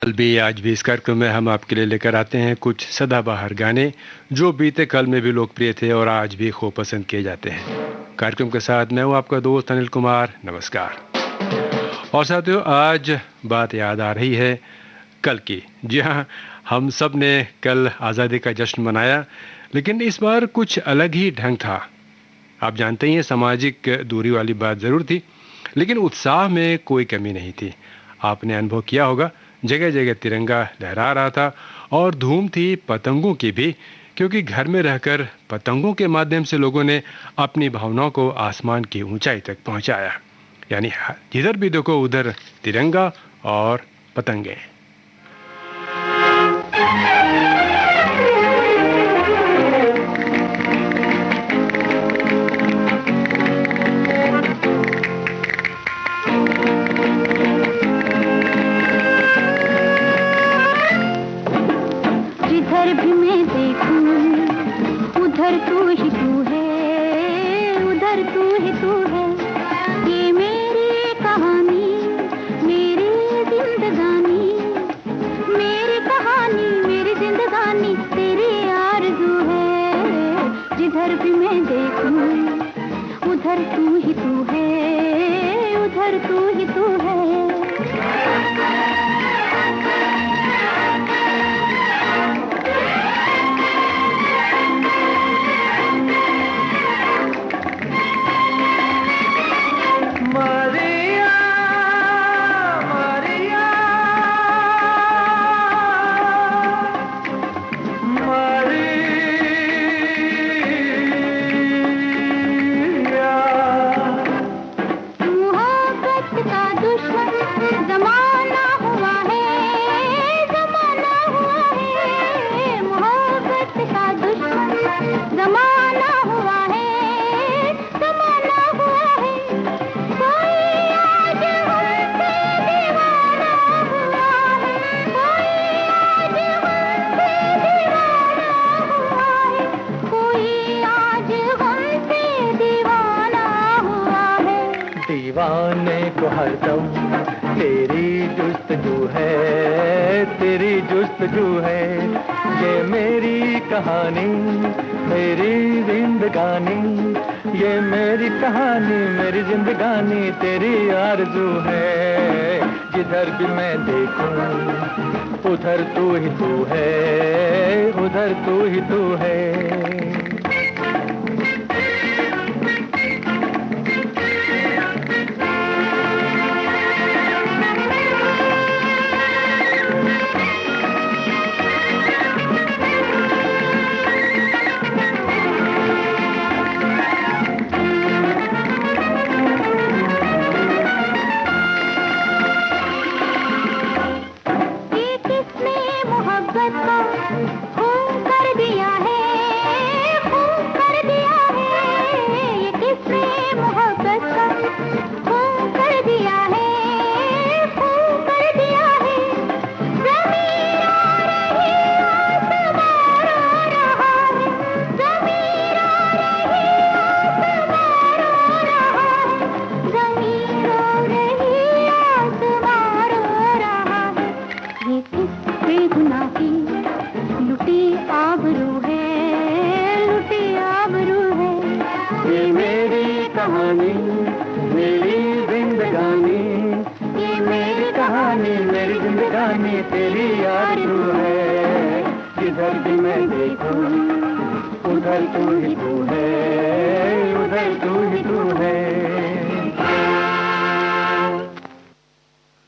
कल भी आज भी इस कार्यक्रम में हम आपके लिए लेकर आते हैं कुछ सदाबहार गाने जो बीते कल में भी लोकप्रिय थे और आज भी खूब पसंद किए जाते हैं। कार्यक्रम के साथ मैं हूं आपका दोस्त अनिल कुमार। नमस्कार। और साथियों, आज बात याद आ रही है कल की। जी हाँ, हम सब ने कल आज़ादी का जश्न मनाया, लेकिन इस बार कुछ अलग ही ढंग था। आप जानते ही हैं, सामाजिक दूरी वाली बात ज़रूर थी, लेकिन उत्साह में कोई कमी नहीं थी। आपने अनुभव किया होगा, जगह जगह तिरंगा लहरा रहा था और धूम थी पतंगों की भी, क्योंकि घर में रहकर पतंगों के माध्यम से लोगों ने अपनी भावनाओं को आसमान की ऊंचाई तक पहुंचाया। यानी जिधर भी देखो उधर तिरंगा और पतंगे। जिधर भी मैं देखूं उधर तू ही तू है, उधर तू ही तू है। ये मेरी कहानी, मेरी जिंदगानी, मेरी कहानी, मेरी जिंदगानी तेरी आरज़ू है। जिधर भी मैं देखूं उधर तू ही तू है, उधर तू ही तू है। दीवाने को हरदम तेरी जुस्तजू है, तेरी जुस्तजू है। ये मेरी कहानी, मेरी जिंदगानी, ये मेरी कहानी, मेरी जिंदगानी तेरी आरज़ू है। जिधर भी मैं देखूं उधर तू ही तू है, उधर तू ही तू है।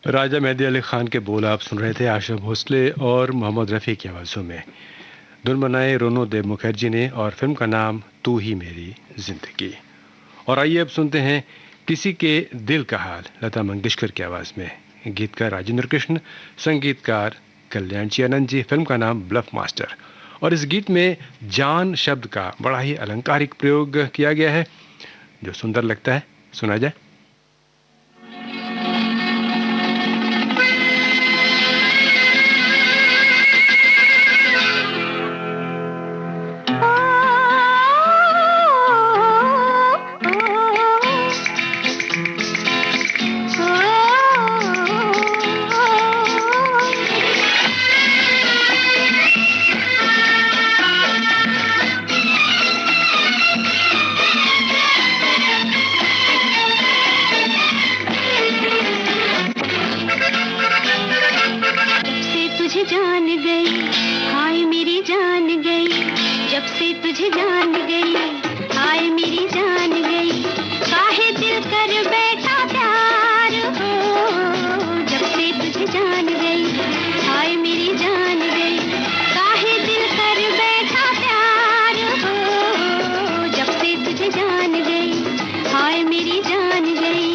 राजा मेहदी अली खान के बोल आप सुन रहे थे आशा भोसले और मोहम्मद रफ़ी की आवाज़ों में। धुन बनाए रोनो देव मुखर्जी ने और फिल्म का नाम तू ही मेरी जिंदगी। और आइए अब सुनते हैं किसी के दिल का हाल, लता मंगेशकर की आवाज़ में। गीतकार राजेंद्र कृष्ण, संगीतकार कल्याण आनंद जी। फिल्म का नाम ब्लफ मास्टर। और इस गीत में जान शब्द का बड़ा ही अलंकारिक प्रयोग किया गया है जो सुंदर लगता है। सुना जाए। जान गई, हाय मेरी जान गई, जब से तुझे जान गई, हाय मेरी जान गई, काहे दिल कर बैठा प्यार हो, जब से तुझे जान गई, हाय मेरी जान गई, काहे दिल कर बैठा प्यार हो, जब से तुझे जान गई, हाय मेरी जान गई।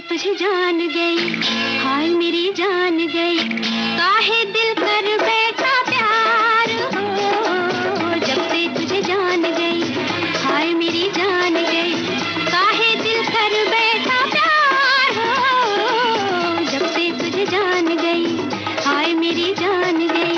तुझे जान गई, हाय मेरी जान गई, काहे दिल कर बैठा प्यार हो, जब से तुझे जान गई, हाय मेरी जान गई, काहे दिल कर बैठा प्यार हो, जब से तुझे जान गई, हाय मेरी जान गई।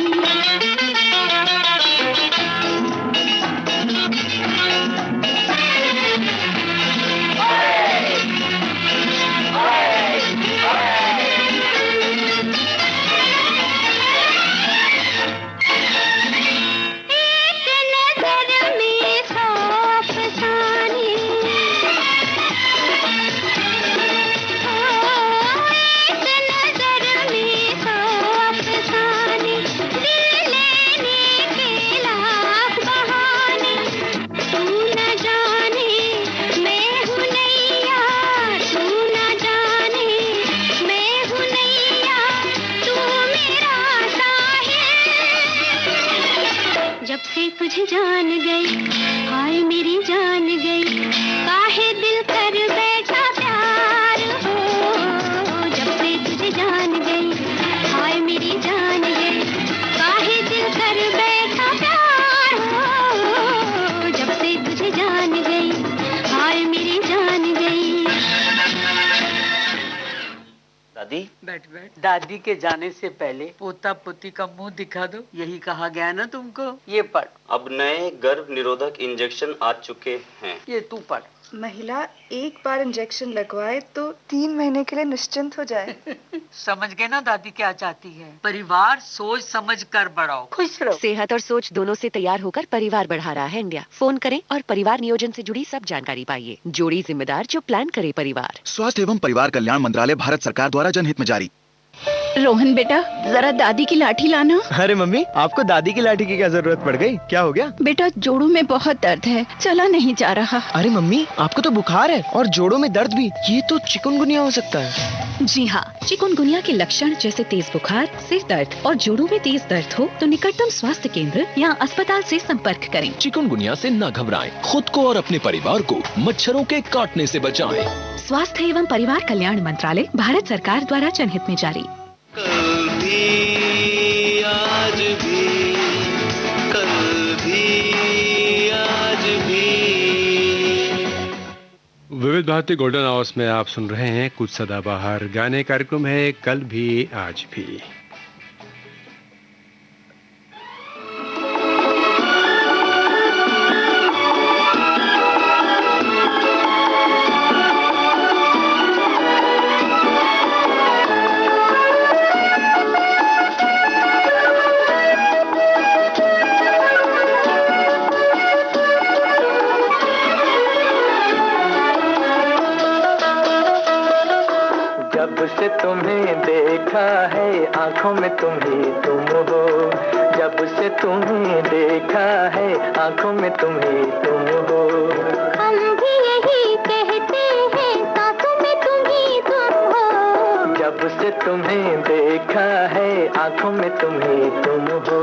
जब से तुझे जान गई, हाय मेरी जान गई, काहे दिल कर बैठा प्यार हो, जब से तुझे जान गई, हाय मेरी जान गई, काहे दिल कर बैठा प्यार हो, जब से तुझे जान गई, हाय मेरी जान गई। दादी, बैठ बैठ। दादी के जाने से पहले पोता पोती का मुंह दिखा दो, यही कहा गया ना तुमको। ये पढ़। अब नए गर्भ निरोधक इंजेक्शन आ चुके हैं। ये तू पढ़। महिला एक बार इंजेक्शन लगवाए तो 3 महीने के लिए निश्चिंत हो जाए। समझ गए ना दादी क्या चाहती है? परिवार सोच समझ कर बढ़ाओ, खुश रहो। सेहत और सोच दोनों से तैयार होकर परिवार बढ़ा रहा है इंडिया। फोन करें और परिवार नियोजन से जुड़ी सब जानकारी पाइए। जोड़ी जिम्मेदार जो प्लान करे परिवार। स्वास्थ्य एवं परिवार कल्याण मंत्रालय, भारत सरकार द्वारा जनहित में जारी। रोहन बेटा, जरा दादी की लाठी लाना। अरे मम्मी, आपको दादी की लाठी की क्या जरूरत पड़ गई? क्या हो गया? बेटा जोड़ों में बहुत दर्द है, चला नहीं जा रहा। अरे मम्मी, आपको तो बुखार है और जोड़ों में दर्द भी, ये तो चिकनगुनिया हो सकता है। जी हाँ, चिकनगुनिया के लक्षण जैसे तेज बुखार, सिर दर्द और जोड़ों में तेज दर्द हो तो निकटतम स्वास्थ्य केंद्र या अस्पताल से संपर्क करें। चिकनगुनिया से न घबराएं, खुद को और अपने परिवार को मच्छरों के काटने से बचाएं। स्वास्थ्य एवं परिवार कल्याण मंत्रालय, भारत सरकार द्वारा जनहित में जारी। कल भी आज भी, कल भी आज भी। विविध भारती गोल्डन हाउस में आप सुन रहे हैं कुछ सदाबहार गाने। कार्यक्रम है कल भी आज भी। जब से तुम्हें देखा है आंखों में तुम ही तुम हो, जब से तुम्हें देखा है आंखों में तुम ही तुम हो। हम भी यही कहते हैं सांसों में तुम ही तुम हो, जब से तुम्हें देखा है आंखों में तुम ही तुम हो।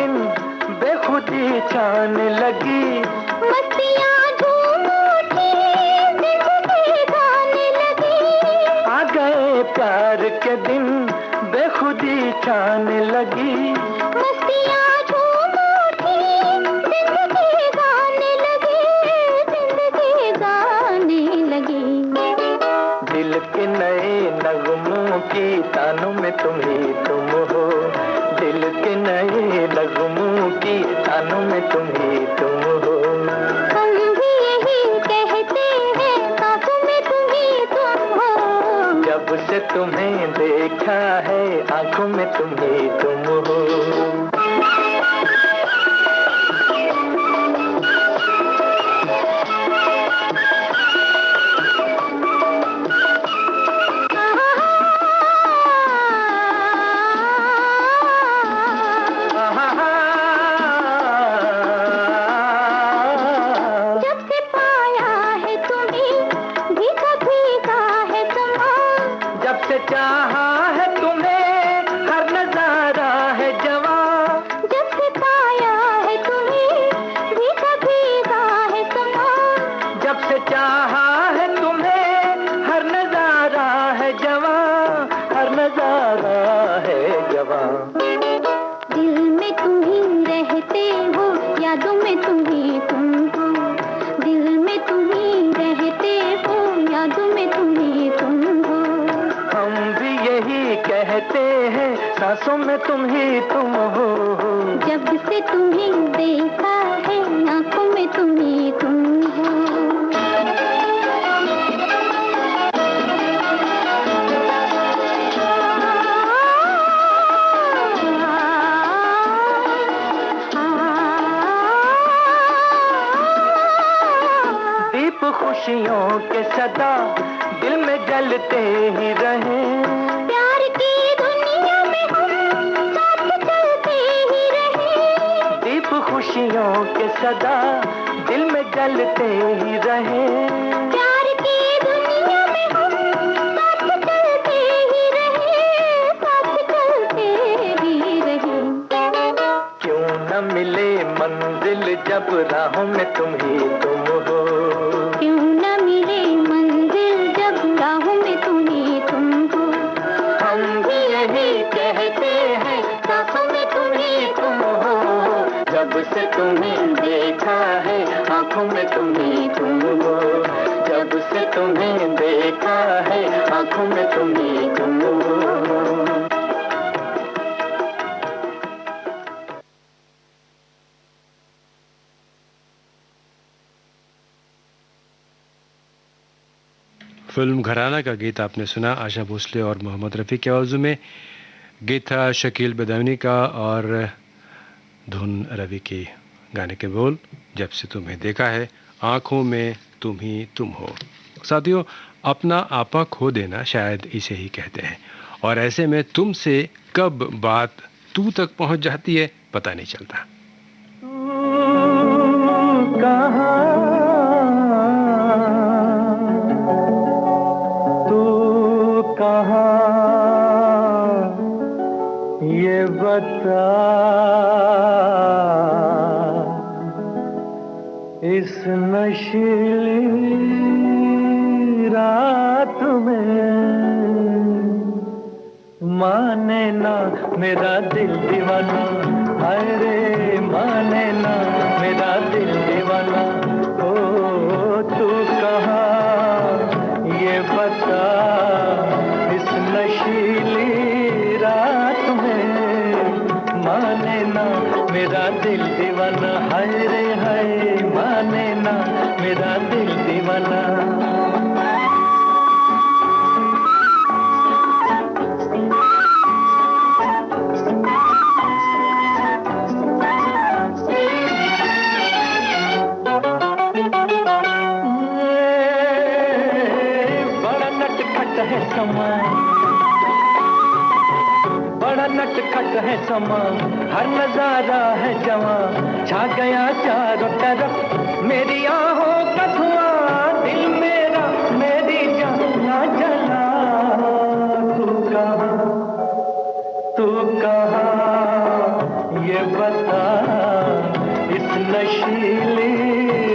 दिन बेखुदी छाने लगी, मस्तियाँ झूम उठी, जिंदगी गाने लगी। आ गए प्यार के दिन बेखुदी छाने लगी, मस्तियाँ झूम उठी, जिंदगी गाने लगी, जिंदगी गाने लगी। दिल के नए नगमों की तानों में तुम ही तुम हो, दिल के नए नगमों की तानों में तुम ही तुम हो। हम भी यही कहते हैं, सांसों में तुम ही तुम हो। जब से तुम्हें देखा है आंखों में तुम ही तुम हो। चाहा है तुम्हें हर नजारा है जवां, जब से पाया है तुम्हें भीगा भीगा है समा। जब से चाहा है तुम्हें हर नजारा है जवां, हर नजारा है जवां। दिल में तुम ही रहते हो, यादों में तुम ही तुम हो। दिल में तुम ही रहते हो, यादों में तुम ही तुम हो। हम भी यही कहते हैं, सांसों में तुम ही तुम हो। जब से तुम्हें देखा है आंखों में तुम ही तुम हो। दीप खुशियों के सदा दिल में जलते ही रहे, प्यार की दुनिया में हम साथ चलते ही रहे। दीप खुशियों के सदा दिल में जलते ही रहे, प्यार की दुनिया में हम साथ चलते ही रहे, साथ चलते ही रहे। क्यों न मिले मंजिल जब राहों में तुम ही तुम हो। क्यों न मिले मंजिल जब राहों में तुम ही तुम हो। हम भी यही कहते हैं, सांसों में तुम ही तुम हो। जब से तुम्हें देखा है आंखों में तुम ही तुम हो। जब से तुम्हें देखा है आंखों में तुम ही तुम हो। फिल्म घराना का गीत आपने सुना, आशा भोसले और मोहम्मद रफ़ी की आवाज़ों में। गीत था शकील बेदावनी का और धुन रवि की। गाने के बोल, जब से तुम्हें देखा है आंखों में तुम ही तुम हो। साथियों, अपना आपा खो देना शायद इसे ही कहते हैं, और ऐसे में तुमसे कब बात तू तक पहुंच जाती है पता नहीं चलता। ये बता इस नशीली रात में, माने ना मेरा दिल दीवाना, अरे माने ना मेरा दिल दीवाना। ओ तू कहाँ ये बता इस नशीली रात में, माने ना मेरा दिल दीवाना, हाय रे हाय माने ना मेरा दिल दीवाना। बड़ा नटखट है समा, हर नजारा है जवां, छा गया चारों तरफ मेरी आहों का धुआं, दिल मेरा मेरी जान ना जला। तू कहाँ ये बता इस नशीली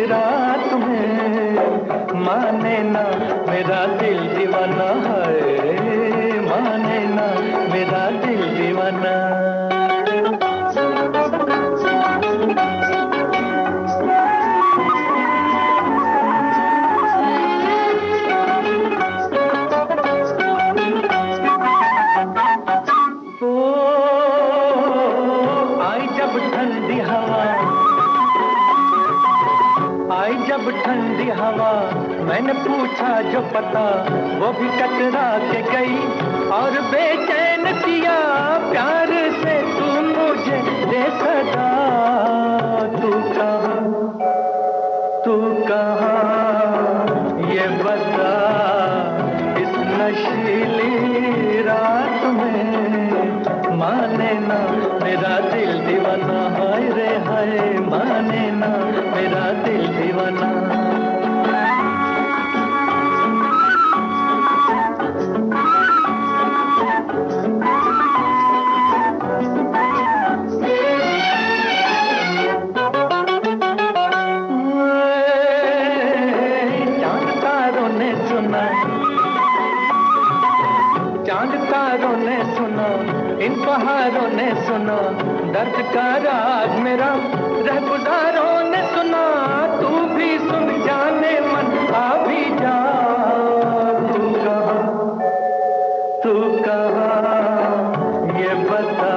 रात में, माने ना मेरा दिल दीवाना है, माने ना मेरा दिल दीवाना। जब ठंडी हवा मैंने पूछा जो पता, वो भी टकरा के गई और बेचैन किया प्यार से तू मुझे दे सदा। तू कहाँ ये बता, इस नशीली रात में, माने ना मेरा दिल दीवाना, हाय रे हाय, माने ना मेरा दिल दीवाना। चांद तारों ने सुना, इन पहाड़ों ने सुना, दर्द का राग मेरा रहगुजारों ने सुना। तू भी सुन जाने मन आ भी जा। तू कहाँ ये बता,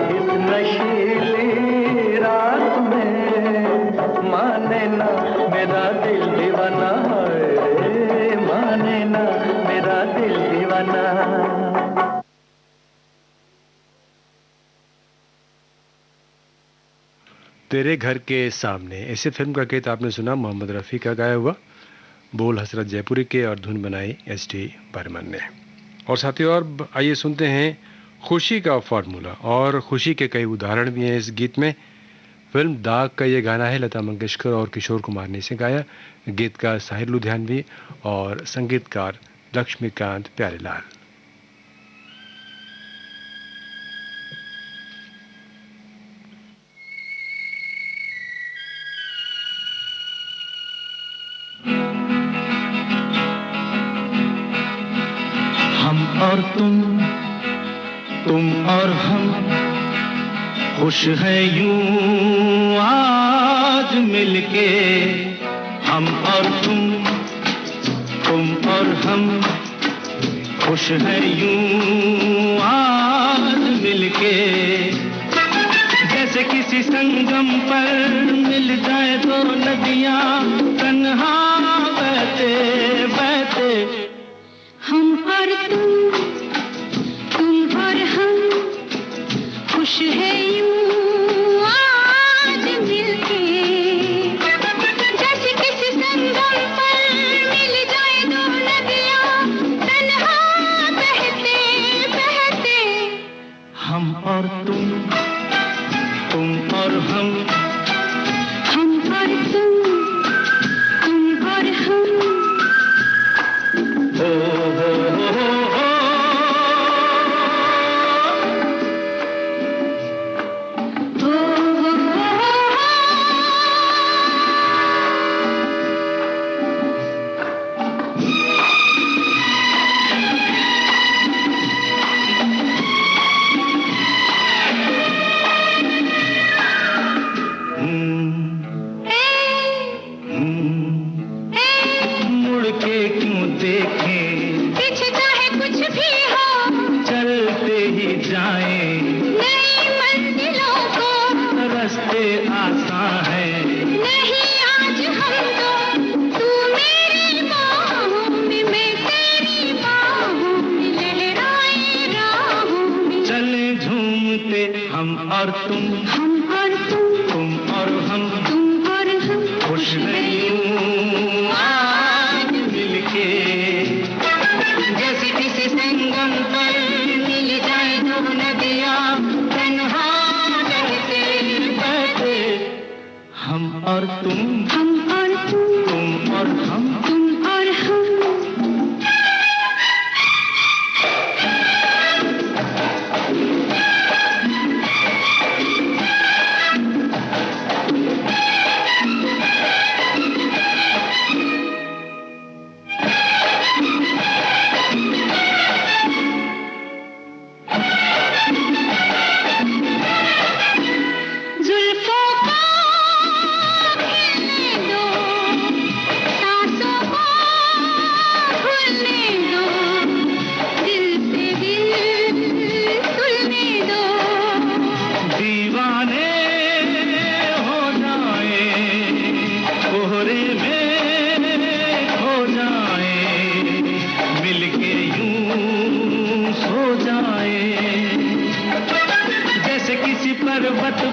इस नशीली रात में, माने ना मेरा दिल दीवाना है, माने ना मेरा दिल दीवाना। तेरे घर के सामने, ऐसे फिल्म का गीत आपने सुना मोहम्मद रफ़ी का गाया हुआ, बोल हसरत जयपुरी के और धुन बनाई एस.डी. बर्मन ने। और साथियों, और आइए सुनते हैं खुशी का फार्मूला, और खुशी के कई उदाहरण भी हैं इस गीत में। फिल्म दाग का ये गाना है, लता मंगेशकर और किशोर कुमार ने इसे गाया। गीतकार साहिर लुधियानवी और संगीतकार लक्ष्मीकांत प्यारेलाल। हम और तुम और हम, खुश है यूं आज मिलके। हम और तुम और हम, खुश है यूं आज मिलके। जैसे किसी संगम पर मिल जाए दो नदियां, तन्हा बहते बहते। हम और तुम और हम, खुश है यूं आज मिलके। जैसे किसी संगम पर मिल जाए दो नदियां, तन्हा बहते बहते। हम और तुम और हम, हम और तुम और हम। हो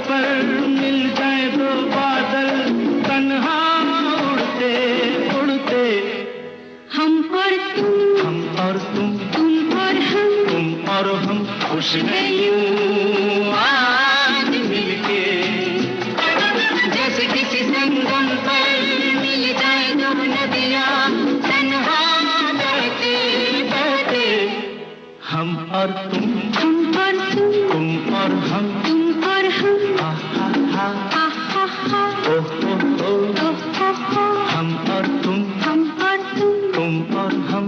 पर मिल जाए दो बादल तन्हा उड़ते उड़ते, हम और तुम तुम और हम खुश हैं यूं आज मिलके, जैसे किसी संगम पर मिल जाए दो नदियां तन्हा बहते बहते, हम और तुम और हम हा हा हा ओ हो हो, हम और तुम और हम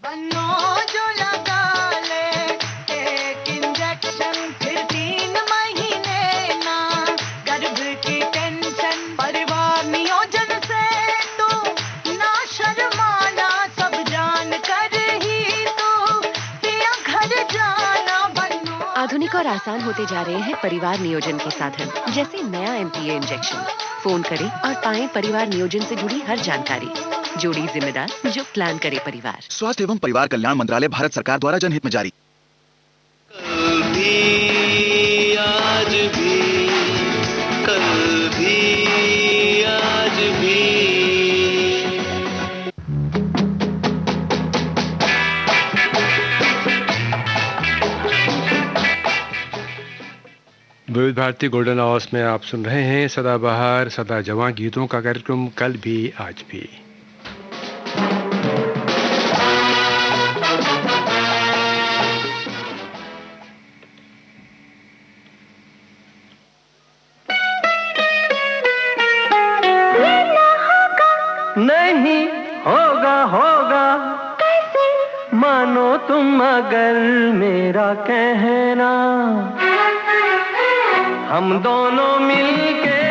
बन्नो जो लगा ले एक इंजेक्शन, फिर 3 महीने ना गर्भ की टेंशन, परिवार नियोजन से तू ना शर्माना, सब जान कर ही तू पिया घर जाना। बन्नो आधुनिक और आसान होते जा रहे हैं परिवार नियोजन के साधन, जैसे नया MPA इंजेक्शन। फोन करें और पाएं परिवार नियोजन से जुड़ी हर जानकारी। जोड़ी जिम्मेदार जो प्लान करे परिवार। स्वास्थ्य एवं परिवार कल्याण मंत्रालय, भारत सरकार द्वारा जनहित में जारी। कल भी आज भी, कल भी आज भी। विविध भारती गोल्डन हाउस में आप सुन रहे हैं सदाबहार सदा जवां गीतों का कार्यक्रम कल भी आज भी। नहीं होगा होगा कैसे, मानो तुम अगर मेरा कहना, हम दोनों मिलके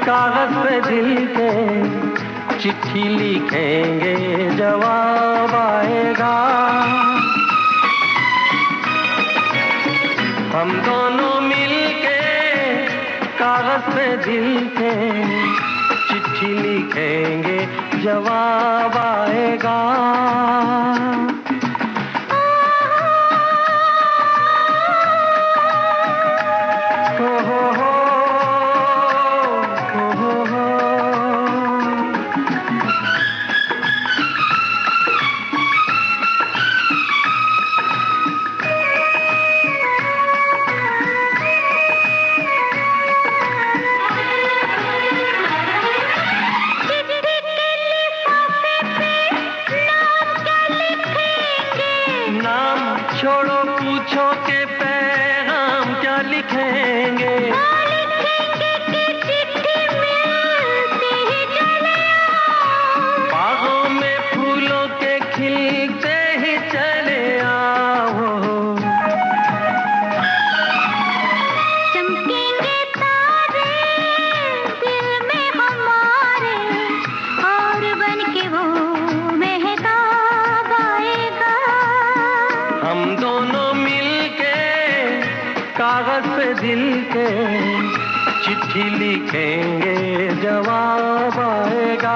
कागज पे दिल के चिट्ठी लिखेंगे, जवाब आएगा। हम दोनों मिलके कागज पे दिल के चिट्ठी लिखेंगे, जवाब आएगा। छोड़ो पूछो के पैगाम क्या लिखेंगे, बागों में फूलों के खिलते ही चले आओ, चमकेंगे तारे दिल में हमारे, और बन के वो महताब आएगा। हम दोनों मिलके कागज पे दिल के चिट्ठी लिखेंगे, जवाब आएगा।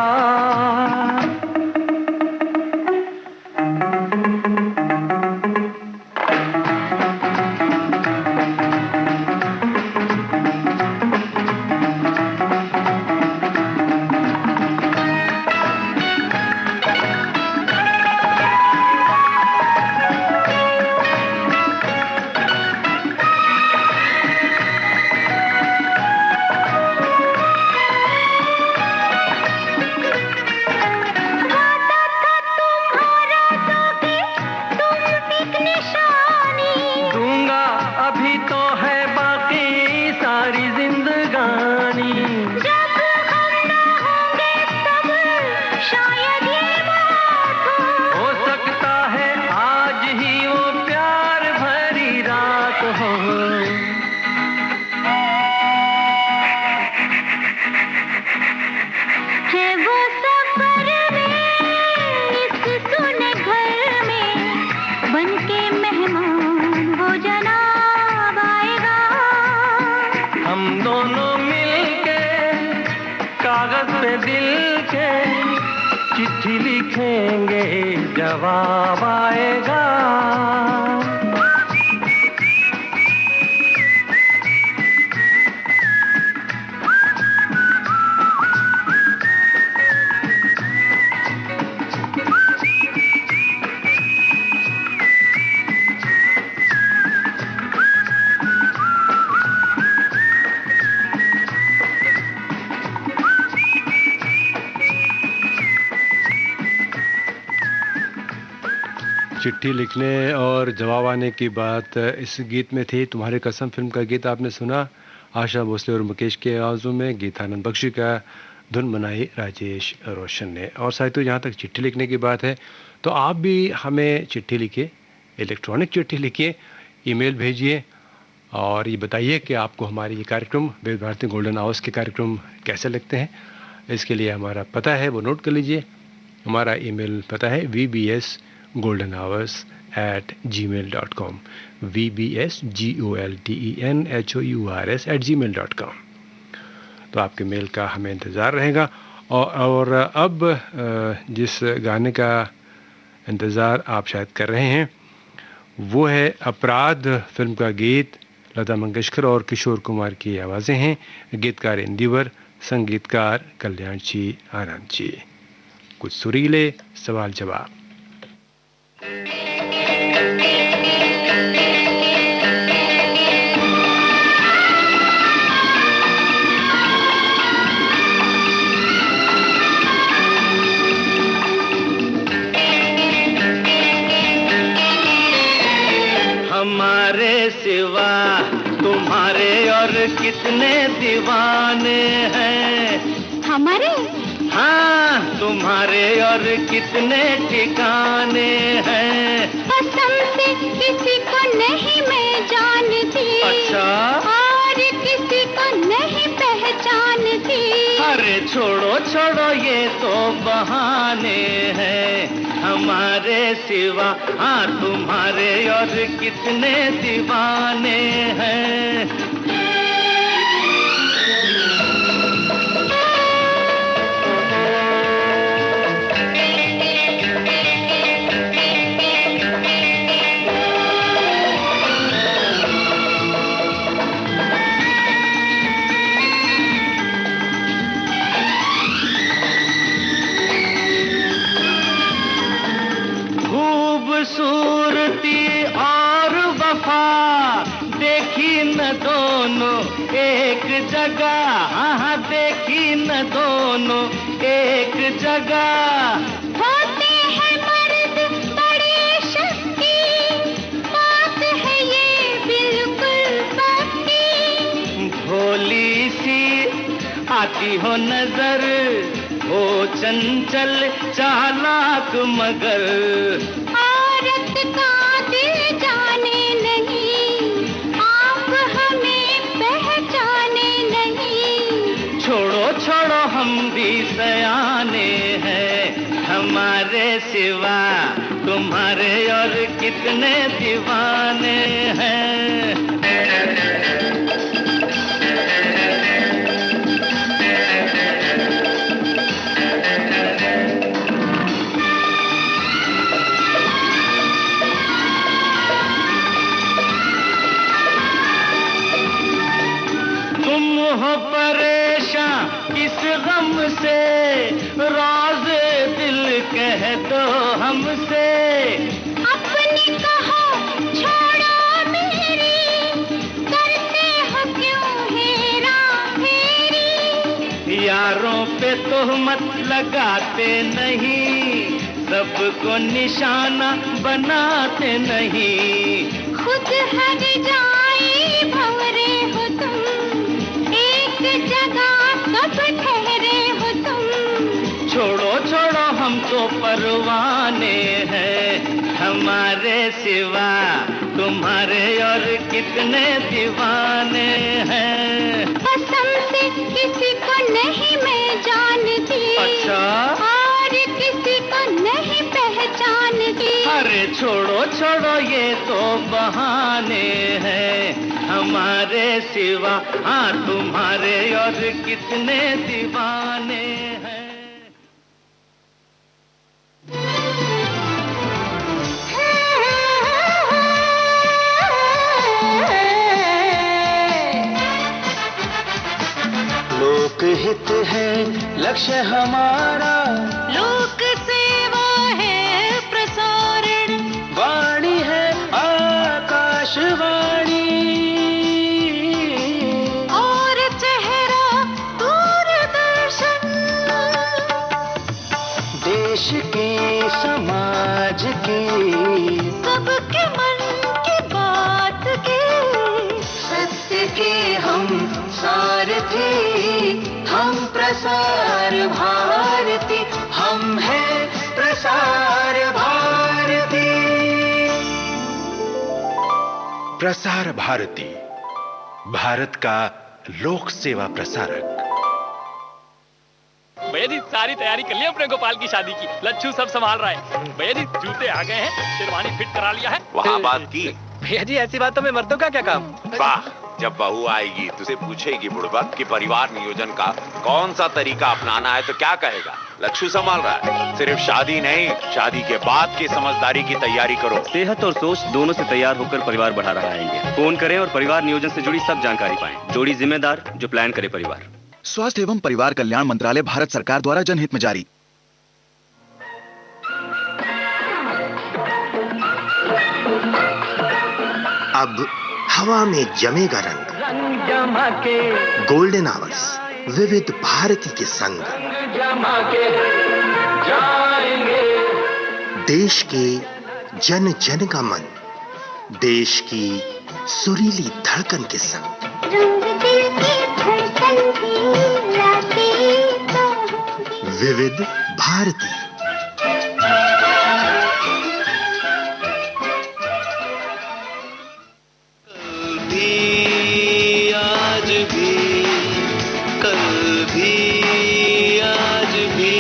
चिट्ठी लिखेंगे जवाब आएगा। चिट्ठी लिखने और जवाब आने की बात इस गीत में थी। तुम्हारी कसम फिल्म का गीत आपने सुना। आशा भोसले और मुकेश के आवाज़ों में गीतानंद बख्शी का धुन बनाई राजेश रोशन ने। और साथियों, जहाँ तक चिट्ठी लिखने की बात है तो आप भी हमें चिट्ठी लिखिए, इलेक्ट्रॉनिक चिट्ठी लिखिए, ईमेल भेजिए और ये बताइए कि आपको हमारे ये कार्यक्रम विविध भारती गोल्डन आवर्स के कार्यक्रम कैसे लगते हैं। इसके लिए हमारा पता है वो नोट कर लीजिए। हमारा ईमेल पता है vbsgoldenhours@gmail.com, vbsgoldenhours@gmail.com। तो आपके मेल का हमें इंतज़ार रहेगा। और अब जिस गाने का इंतज़ार आप शायद कर रहे हैं वो है अपराध फिल्म का गीत। लता मंगेशकर और किशोर कुमार की आवाज़ें हैं। गीतकार इंदिवर, संगीतकार कल्याण जी आनंद जी। कुछ सुरीले सवाल जवाब। हमारे सिवा तुम्हारे और कितने दीवाने हैं। हमारे? हाँ, तुम्हारे और कितने ठिकाने हैं। कसम से किसी को नहीं मैं जानती। अच्छा? और किसी को नहीं पहचानती। अरे छोड़ो छोड़ो ये तो बहाने हैं। हमारे सिवा हाँ तुम्हारे और कितने दीवाने हैं। खूबसूरती और वफा देखी न दोनों एक जगह। हाँ देखी न दोनों एक जगह। होते हैं मर्द बड़े शक्ति, बात है ये बिल्कुल पक्की। भोली सी आती हो नजर, हो चंचल चालाक मगर। औरत का दिल जाने नहीं, आप हमें पहचाने नहीं। छोड़ो छोड़ो हम भी सयाने हैं। हमारे सिवा तुम्हारे और कितने दीवाने हैं। हो परेशान किस गम से, राज दिल कह दो हमसे। अपनी कहो छोड़ो मेरी, करते हो क्यों हेरा फेरी। यारों पे तोहमत लगाते नहीं, सबको निशाना बनाते नहीं। खुद हर जाए भंवरे हो तुम, जगह कब ठहरे हो तुम। छोड़ो छोड़ो हम तो परवाने हैं। हमारे सिवा तुम्हारे और कितने दीवाने हैं। कसम से किसी को नहीं मैं जानती। अच्छा? और किसी को नहीं पहचानती। अरे छोड़ो छोड़ो ये तो बहाने हैं। हमारे सिवा हाँ तुम्हारे और कितने दीवाने हैं। लोकहित है लक्ष्य हमारा, लोक सेवा है प्रसारण, वाणी है आकाशवाणी। और चेहरा दूरदर्शन। देश की समाज की के हम सारथी, हम प्रसार भारती, हम हैं प्रसार भारती। प्रसार भारती, भारत का लोक सेवा प्रसारक। भैया जी सारी तैयारी कर ली अपने गोपाल की शादी की, लच्छू सब संभाल रहा है। भैया जी जूते आ गए हैं, शेरवानी फिट करा लिया है। वहाँ बात की। भैया जी ऐसी बातों में मर्दों का क्या काम। वाह, जब बहू आएगी तुझे पूछेगी बुड़बक कि परिवार नियोजन का कौन सा तरीका अपनाना है तो क्या कहेगा? लच्छू संभाल रहा है। सिर्फ शादी नहीं, शादी के बाद की समझदारी की तैयारी करो। सेहत और सोच दोनों से तैयार होकर परिवार बढ़ा रहा है इंडिया। फोन करें और परिवार नियोजन से जुड़ी सब जानकारी पाएं। जोड़ी जिम्मेदार जो प्लान करे परिवार। स्वास्थ्य एवं परिवार कल्याण मंत्रालय, भारत सरकार द्वारा जनहित में जारी। अब हवा में जमेगा रंग, रंग जमा के गोल्डन आवर्स विविध भारती के संग, जमा के जाएंगे। देश के जन जन का मन, देश की सुरीली धड़कन के संग। विविध भारती। आज भी, कल भी, आज भी।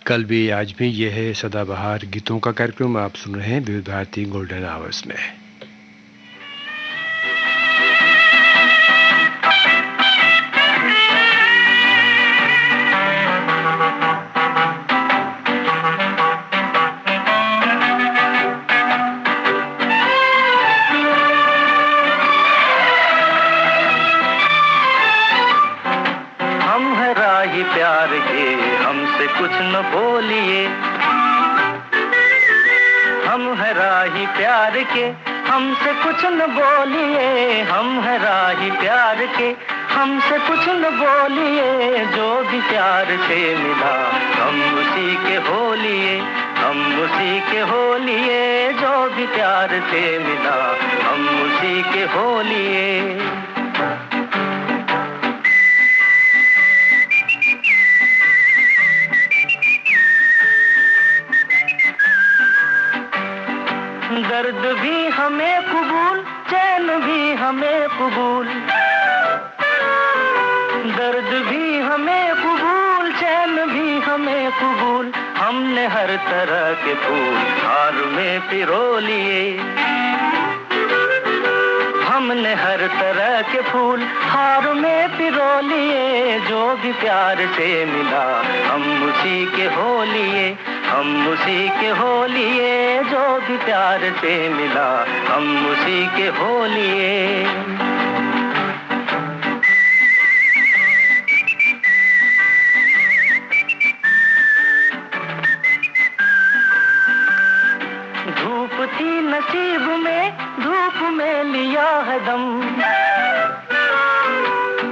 कल भी आज भी ये है सदाबहार गीतों का कार्यक्रम आप सुन रहे हैं विविध भारती गोल्डन आवर्स में। प्यार के हमसे कुछ न बोलिए, हम है राही प्यार के हमसे कुछ न बोलिए, हम है राही प्यार के हमसे कुछ न बोलिए। जो भी प्यार से मिला हम उसी के हो लिए, हम उसी के हो लिए। जो भी प्यार से मिला हम उसी के हो लिए। दर्द भी हमें कबूल, चैन भी हमें कबूल, दर्द भी हमें कबूल, चैन भी हमें कबूल। हमने हर तरह के फूल हार में पिरो लिए, हमने हर तरह के फूल हार में पिरो लिए। जो भी प्यार से मिला हम उसी के हो लिए, हम उसी के हो लिए। जो भी प्यार से मिला हम उसी के हो लिए। धूप थी नसीब में, धूप में लिया है दम,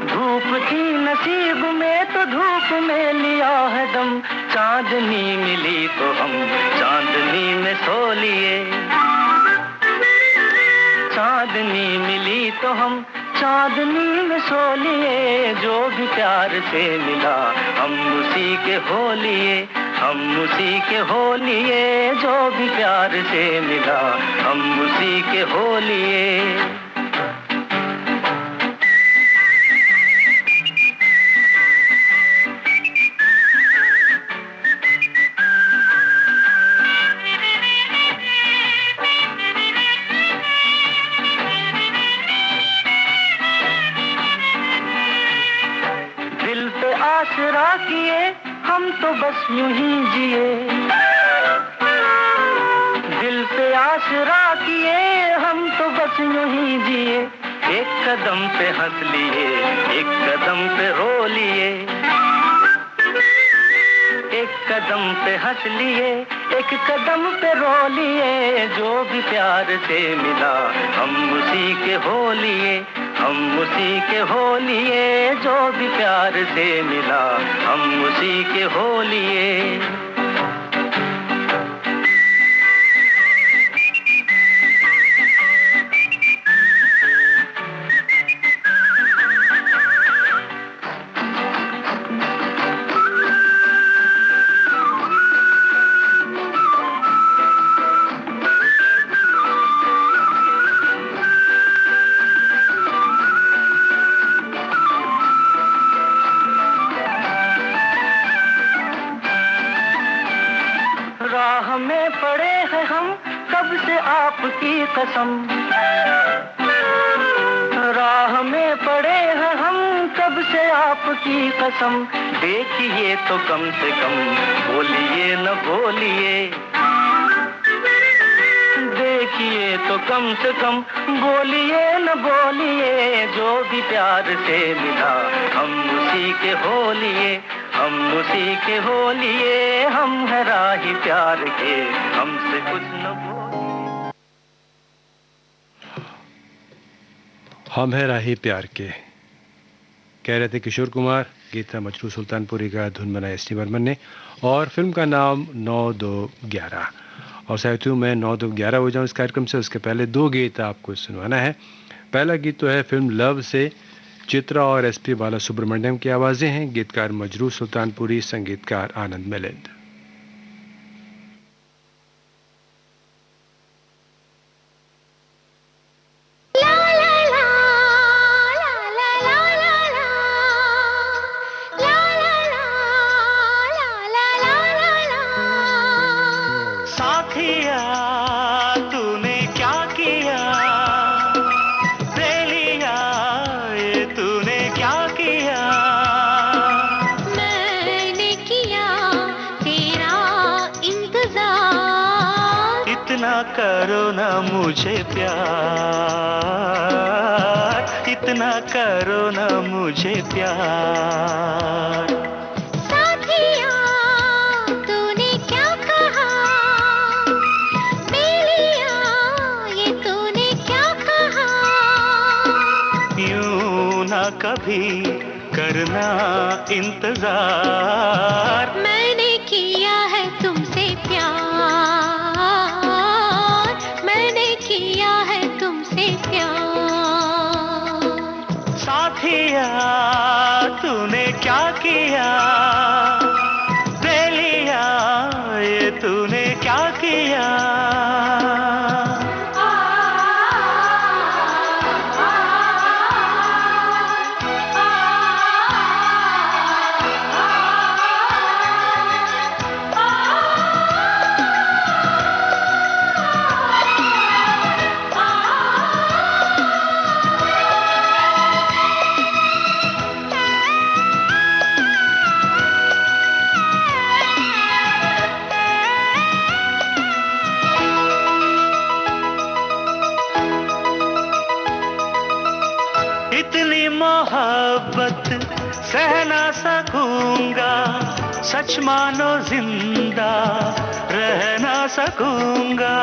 धूप थी नसीब में तो धूप में लिया है दम। चांदनी मिली तो हम चांदनी में सो लिए, चांदनी मिली तो हम चांदनी में सो लिए। जो भी प्यार से मिला हम उसी के हो लिए, हम उसी के हो लिए। जो भी प्यार से मिला हम उसी के हो लिए। दिल पे आसरा किए हम तो बस यूं ही जिए, दिल पे आसरा किए हम तो बस यूं ही जिए। एक कदम पे हंस लिए, एक कदम पे रो लिए, एक कदम पे हंस लिए, एक कदम पे रो लिए। जो भी प्यार से मिला हम उसी के हो लिए, हम उसी के हो लिए। जो भी प्यार से मिला हम उसी के हो लिए। आपकी कसम, राह में पड़े हैं हम कब से आपकी कसम। देखिए तो कम से कम बोलिए न बोलिए, देखिए तो कम से कम बोलिए न बोलिए। जो भी प्यार से मिला हम उसी के हो लिए, हम उसी के हो लिए। हम है राही प्यार के, हमसे कुछ न बोलिए। हम है राही प्यार के कह रहे थे किशोर कुमार, गीत था मजरू सुल्तानपुरी का, धुन बनाई एस.टी. बर्मन ने, और फिल्म का नाम 9-2-11। और साथियों मैं 9-2-11 हो जाऊं इस कार्यक्रम से, उसके पहले दो गीत आपको सुनवाना है। पहला गीत तो है फिल्म लव से, चित्रा और एस.पी. बालासुब्रमण्यम की आवाज़ें हैं, गीतकार मजरू सुल्तानपुरी, संगीतकार आनंद मिलिंद। करो ना मुझे प्यार, इतना करो ना मुझे प्यार। साथिया तूने क्या कहा, बेलिया ये तूने क्या कहा। यूं ना कभी करना इंतजार, मैंने किया है तुमसे प्यार, किया है तुमसे प्यार। साथिया तूने क्या किया, दे लिया ये तूने क्या किया। सह ना सकूंगा, सच मानो जिंदा रह ना सकूंगा।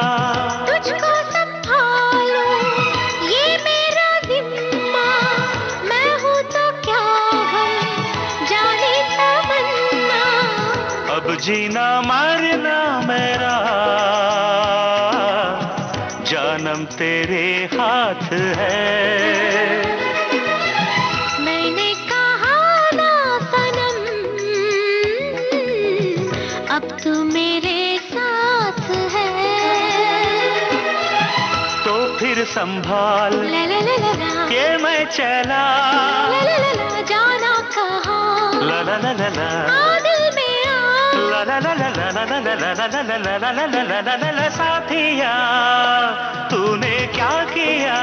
तुझको संभालो ये मेरा जिम्मा, मैं हूँ तो क्या गम जाने तमन्ना। अब जीना मरना मेरा जानम तेरे हाथ है। अब तू मेरे साथ है, तो फिर संभाल ला ला ला ला के मैं चला, ला ला ला ला जाना कहाँ, ला ला ला ला ला दिल मेरा, ला ला ला ला ला ला ला ला ला ला ला ला ला ला। साथिया तूने क्या किया,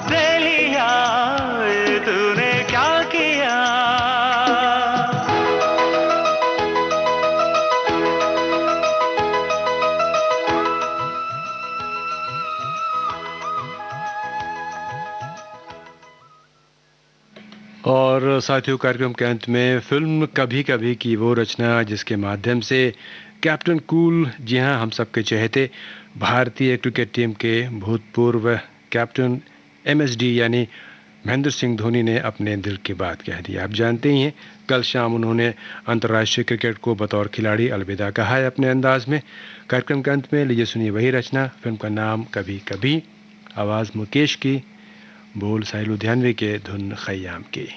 दे लिया तूने क्या किया। और साथियों कार्यक्रम के अंत में फिल्म कभी कभी की वो रचना जिसके माध्यम से कैप्टन कूल, जी हाँ हम सबके चहेते भारतीय क्रिकेट टीम के भूतपूर्व कैप्टन MSD यानी महेंद्र सिंह धोनी ने अपने दिल की बात कह दी। आप जानते ही हैं कल शाम उन्होंने अंतर्राष्ट्रीय क्रिकेट को बतौर खिलाड़ी अलविदा कहा है अपने अंदाज में। कार्यक्रम के अंत में लीजिए सुनिए वही रचना, फिल्म का नाम कभी कभी, आवाज़ मुकेश की, बोल साहिल लुधियानवी के, धुन खयाम की।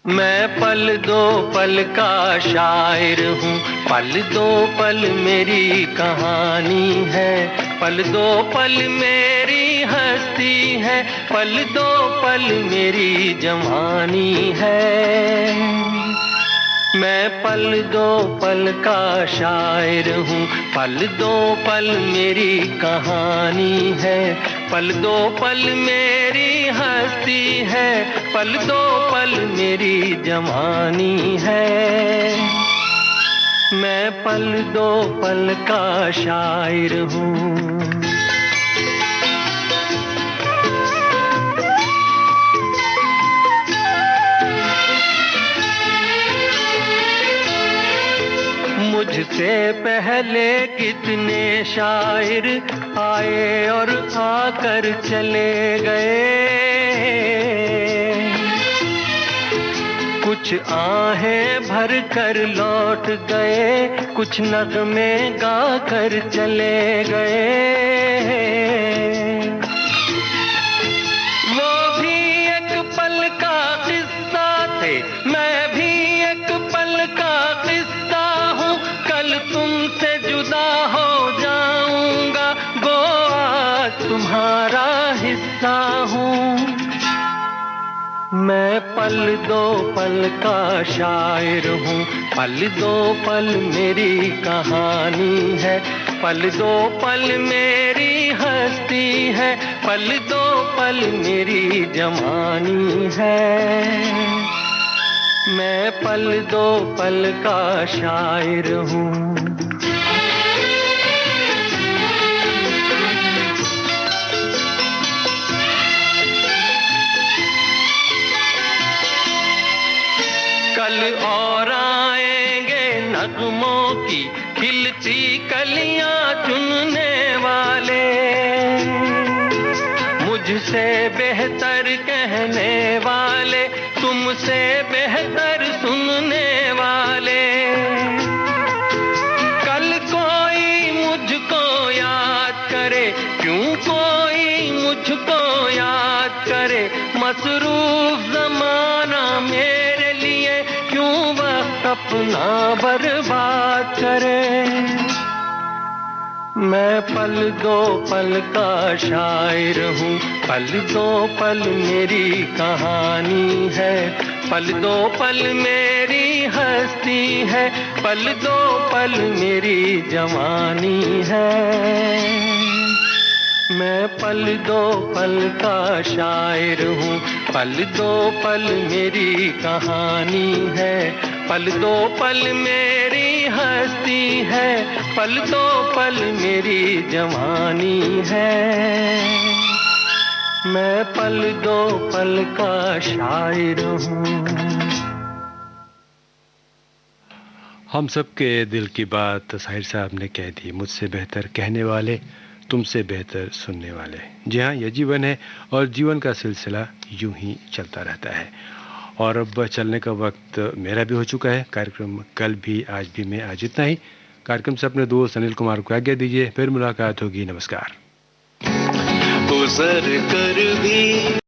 मैं पल दो पल का शायर हूँ, पल दो पल मेरी कहानी है, पल दो पल मेरी हस्ती है, पल दो पल मेरी जवानी है। मैं पल दो पल का शायर हूँ, पल दो पल मेरी कहानी है, पल दो पल मेरी हस्ती है, पल दो पल मेरी जवानी है। मैं पल दो पल का शायर हूँ। मुझसे पहले कितने शायर आए और आकर चले गए, कुछ आहें भर कर लौट गए, कुछ नगमे गा कर चले गए। वो भी एक पल का किस्सा थे, मैं भी एक पल का किस्सा हूँ, कल तुमसे जुदा हो जाऊंगा, गो आज तुम्हारा हिस्सा हूँ। मैं पल दो पल का शायर हूँ, पल दो पल मेरी कहानी है, पल दो पल मेरी हस्ती है, पल दो पल मेरी जवानी है। मैं पल दो पल का शायर हूँ। कल और आएंगे नगमों की खिलती कलियां चुनने वाले, मुझसे बेहतर कहने वाले, तुमसे बेहतर सुनने वाले। कल कोई मुझको याद करे, क्यों कोई मुझको याद करे, मसरूफ ज़माना मेरे लिए क्यों वक्त अपना बर्बाद करे। मैं पल दो पल का शायर हूँ, पल दो पल मेरी कहानी है, पल दो पल मेरी हस्ती है, पल दो पल मेरी जवानी है। मैं पल दो पल का शायर हूँ, पल दो पल मेरी कहानी है, पल दो पल मेरी हस्ती है, पल दो पल मेरी जवानी है। मैं पल दो पल का शायर हूँ। हम सबके दिल की बात साहिर साहब ने कह दी, मुझसे बेहतर कहने वाले, तुमसे बेहतर सुनने वाले। जी हाँ, यह जीवन है और जीवन का सिलसिला यूं ही चलता रहता है। और अब चलने का वक्त मेरा भी हो चुका है। कार्यक्रम कल भी आज भी में आज इतना ही। कार्यक्रम से अपने दोस्त अनिल कुमार को आज्ञा दीजिए, फिर मुलाकात होगी। नमस्कार। गुजर कर भी